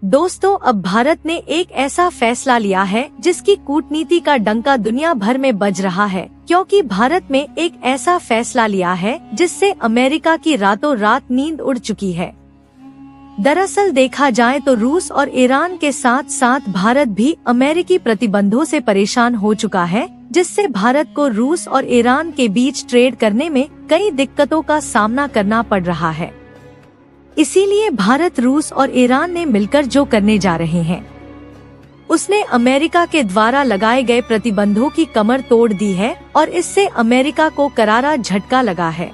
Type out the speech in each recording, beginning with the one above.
दोस्तों, अब भारत ने एक ऐसा फैसला लिया है जिसकी कूटनीति का डंका दुनिया भर में बज रहा है, क्योंकि भारत में एक ऐसा फैसला लिया है जिससे अमेरिका की रातों रात नींद उड़ चुकी है। दरअसल देखा जाए तो रूस और ईरान के साथ साथ भारत भी अमेरिकी प्रतिबंधों से परेशान हो चुका है, जिससे भारत को रूस और ईरान के बीच ट्रेड करने में कई दिक्कतों का सामना करना पड़ रहा है। इसीलिए भारत, रूस और ईरान ने मिलकर जो करने जा रहे हैं, उसने अमेरिका के द्वारा लगाए गए प्रतिबंधों की कमर तोड़ दी है और इससे अमेरिका को करारा झटका लगा है।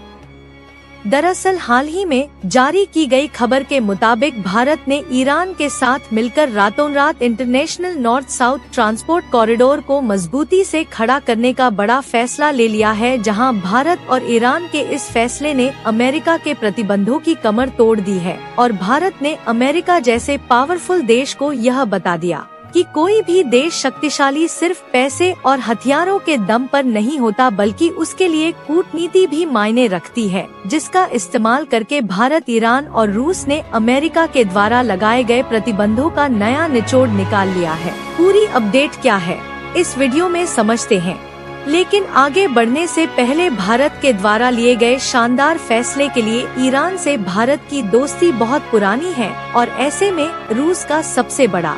दरअसल हाल ही में जारी की गई खबर के मुताबिक भारत ने ईरान के साथ मिलकर रातों रात international north south transport corridor को मजबूती से खड़ा करने का बड़ा फैसला ले लिया है, जहां भारत और ईरान के इस फैसले ने अमेरिका के प्रतिबंधों की कमर तोड़ दी है और भारत ने अमेरिका जैसे पावरफुल देश को यह बता दिया कि कोई भी देश शक्तिशाली सिर्फ पैसे और हथियारों के दम पर नहीं होता, बल्कि उसके लिए कूटनीति भी मायने रखती है, जिसका इस्तेमाल करके भारत, ईरान और रूस ने अमेरिका के द्वारा लगाए गए प्रतिबंधों का नया निचोड़ निकाल लिया है। पूरी अपडेट क्या है, इस वीडियो में समझते हैं। लेकिन आगे बढ़ने से पहले भारत के द्वारा लिए गए शानदार फैसले के लिए ईरान से भारत की दोस्ती बहुत पुरानी है और ऐसे में रूस का सबसे बड़ा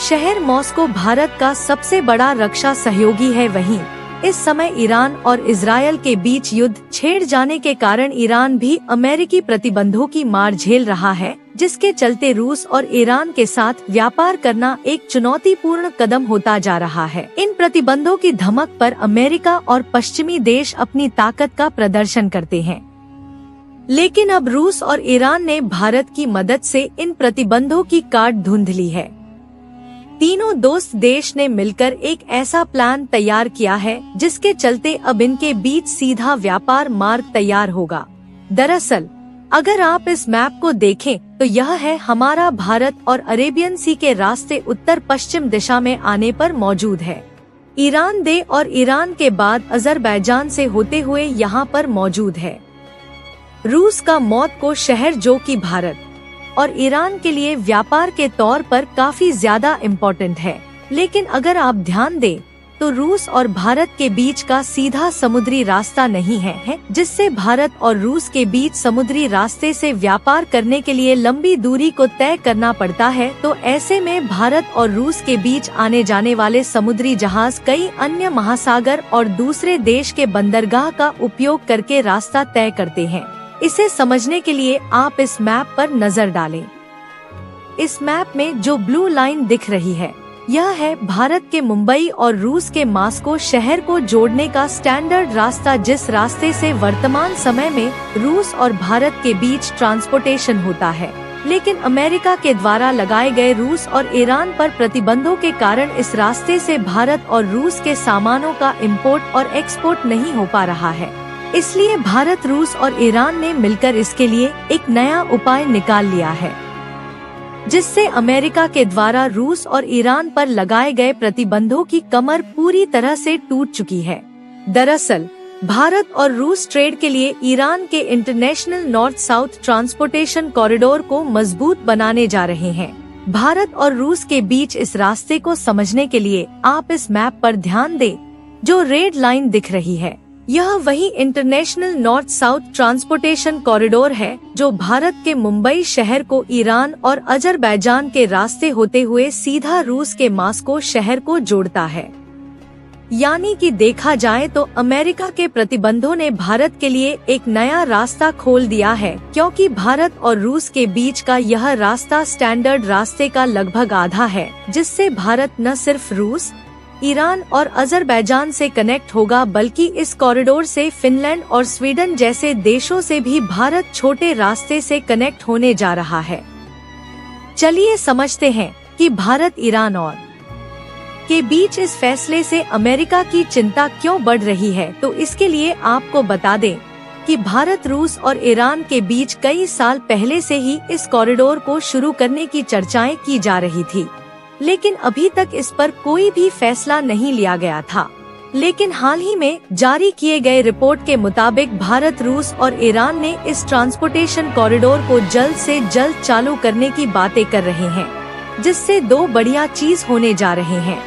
शहर मॉस्को भारत का सबसे बड़ा रक्षा सहयोगी है। वहीं इस समय ईरान और इजरायल के बीच युद्ध छेड़ जाने के कारण ईरान भी अमेरिकी प्रतिबंधों की मार झेल रहा है, जिसके चलते रूस और ईरान के साथ व्यापार करना एक चुनौतीपूर्ण कदम होता जा रहा है। इन प्रतिबंधों की धमक पर अमेरिका और पश्चिमी देश अपनी ताकत का प्रदर्शन करते हैं, लेकिन अब रूस और ईरान ने भारत की मदद से इन प्रतिबंधों की काट धुंध ली है। तीनों दोस्त देश ने मिलकर एक ऐसा प्लान तैयार किया है जिसके चलते अब इनके बीच सीधा व्यापार मार्ग तैयार होगा। दरअसल अगर आप इस मैप को देखें तो यह है हमारा भारत और अरेबियन सी के रास्ते उत्तर पश्चिम दिशा में आने पर मौजूद है। ईरान दे और ईरान के बाद अजरबैजान से होते हुए यहाँ पर मौजूद है। रूस का मॉस्को शहर, जो कि भारत और ईरान के लिए व्यापार के तौर पर काफी ज्यादा इम्पोर्टेंट है। लेकिन अगर आप ध्यान दें तो रूस और भारत के बीच का सीधा समुद्री रास्ता नहीं है, जिससे भारत और रूस के बीच समुद्री रास्ते से व्यापार करने के लिए लंबी दूरी को तय करना पड़ता है। तो ऐसे में भारत और रूस के बीच आने जाने वाले समुद्री जहाज कई अन्य महासागर और दूसरे देश के बंदरगाह का उपयोग करके रास्ता तय करते हैं। इसे समझने के लिए आप इस मैप पर नजर डालें। इस मैप में जो ब्लू लाइन दिख रही है, यह है भारत के मुंबई और रूस के मॉस्को शहर को जोड़ने का स्टैंडर्ड रास्ता, जिस रास्ते से वर्तमान समय में रूस और भारत के बीच ट्रांसपोर्टेशन होता है। लेकिन अमेरिका के द्वारा लगाए गए रूस और ईरान पर प्रतिबंधों के कारण इस रास्ते से भारत और रूस के सामानों का इम्पोर्ट और एक्सपोर्ट नहीं हो पा रहा है। इसलिए भारत, रूस और ईरान ने मिलकर इसके लिए एक नया उपाय निकाल लिया है, जिससे अमेरिका के द्वारा रूस और ईरान पर लगाए गए प्रतिबंधों की कमर पूरी तरह से टूट चुकी है। दरअसल भारत और रूस ट्रेड के लिए ईरान के international north south transportation corridor को मजबूत बनाने जा रहे हैं। भारत और रूस के बीच इस रास्ते को समझने के लिए आप इस मैप पर ध्यान दें, जो रेड लाइन दिख रही है। यह वही international north south transportation corridor है जो भारत के मुंबई शहर को ईरान और अजरबैजान के रास्ते होते हुए सीधा रूस के मॉस्को शहर को जोड़ता है। यानी कि देखा जाए तो अमेरिका के प्रतिबंधों ने भारत के लिए एक नया रास्ता खोल दिया है, क्योंकि भारत और रूस के बीच का यह रास्ता स्टैंडर्ड रास्ते का लगभग आधा है, जिससे भारत न सिर्फ रूस, ईरान और अजरबैजान से कनेक्ट होगा, बल्कि इस कॉरिडोर से फिनलैंड और स्वीडन जैसे देशों से भी भारत छोटे रास्ते से कनेक्ट होने जा रहा है। चलिए समझते हैं कि भारत, ईरान और के बीच इस फैसले से अमेरिका की चिंता क्यों बढ़ रही है। तो इसके लिए आपको बता दें कि भारत, रूस और ईरान के बीच कई साल पहले से ही इस कॉरिडोर को शुरू करने की चर्चाएं की जा रही थी, लेकिन अभी तक इस पर कोई भी फैसला नहीं लिया गया था। लेकिन हाल ही में जारी किए गए रिपोर्ट के मुताबिक भारत, रूस और ईरान ने इस ट्रांसपोर्टेशन कॉरिडोर को जल्द से जल्द चालू करने की बातें कर रहे हैं, जिससे दो बढ़िया चीज होने जा रहे हैं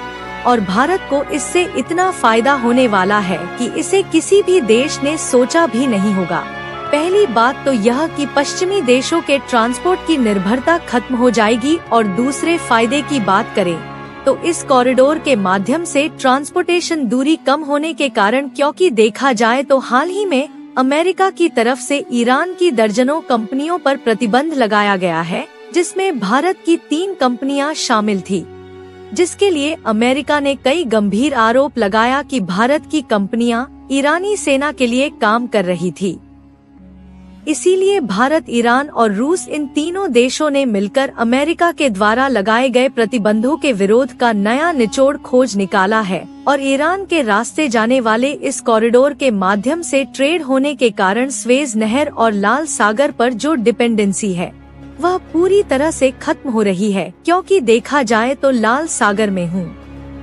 और भारत को इससे इतना फायदा होने वाला है कि इसे किसी भी देश ने सोचा भी नहीं होगा। पहली बात तो यह कि पश्चिमी देशों के ट्रांसपोर्ट की निर्भरता खत्म हो जाएगी और दूसरे फायदे की बात करें तो इस कॉरिडोर के माध्यम से ट्रांसपोर्टेशन दूरी कम होने के कारण, क्योंकि देखा जाए तो हाल ही में अमेरिका की तरफ से ईरान की दर्जनों कंपनियों पर प्रतिबंध लगाया गया है, जिसमें भारत की 3 कंपनियां शामिल थी, जिसके लिए अमेरिका ने कई गंभीर आरोप लगाया कि भारत की कंपनियां ईरानी सेना के लिए काम कर रही थी। इसीलिए भारत, ईरान और रूस, इन तीनों देशों ने मिलकर अमेरिका के द्वारा लगाए गए प्रतिबंधों के विरोध का नया निचोड़ खोज निकाला है और ईरान के रास्ते जाने वाले इस कॉरिडोर के माध्यम से ट्रेड होने के कारण स्वेज नहर और लाल सागर पर जो डिपेंडेंसी है वह पूरी तरह से खत्म हो रही है, क्योंकि देखा जाए तो लाल सागर में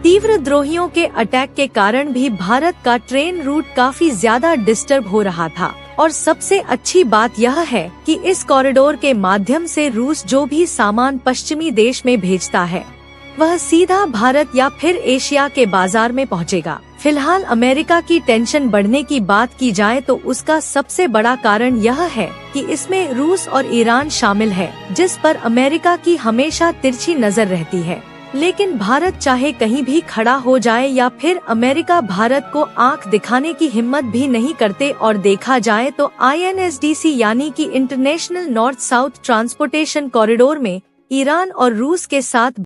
तीव्र द्रोहियों के अटैक के कारण भी भारत का ट्रेन रूट काफी ज्यादा डिस्टर्ब हो रहा था। और सबसे अच्छी बात यह है कि इस कॉरिडोर के माध्यम से रूस जो भी सामान पश्चिमी देश में भेजता है वह सीधा भारत या फिर एशिया के बाजार में पहुंचेगा। फिलहाल अमेरिका की टेंशन बढ़ने की बात की जाए तो उसका सबसे बड़ा कारण यह है कि इसमें रूस और ईरान शामिल है, जिस पर अमेरिका की हमेशा तिरछी नजर रहती है। लेकिन भारत चाहे कहीं भी खड़ा हो जाए या फिर अमेरिका भारत को आंख दिखाने की हिम्मत भी नहीं करते। और देखा जाए तो INSDC यानी कि international north south transportation corridor में ईरान और रूस के साथ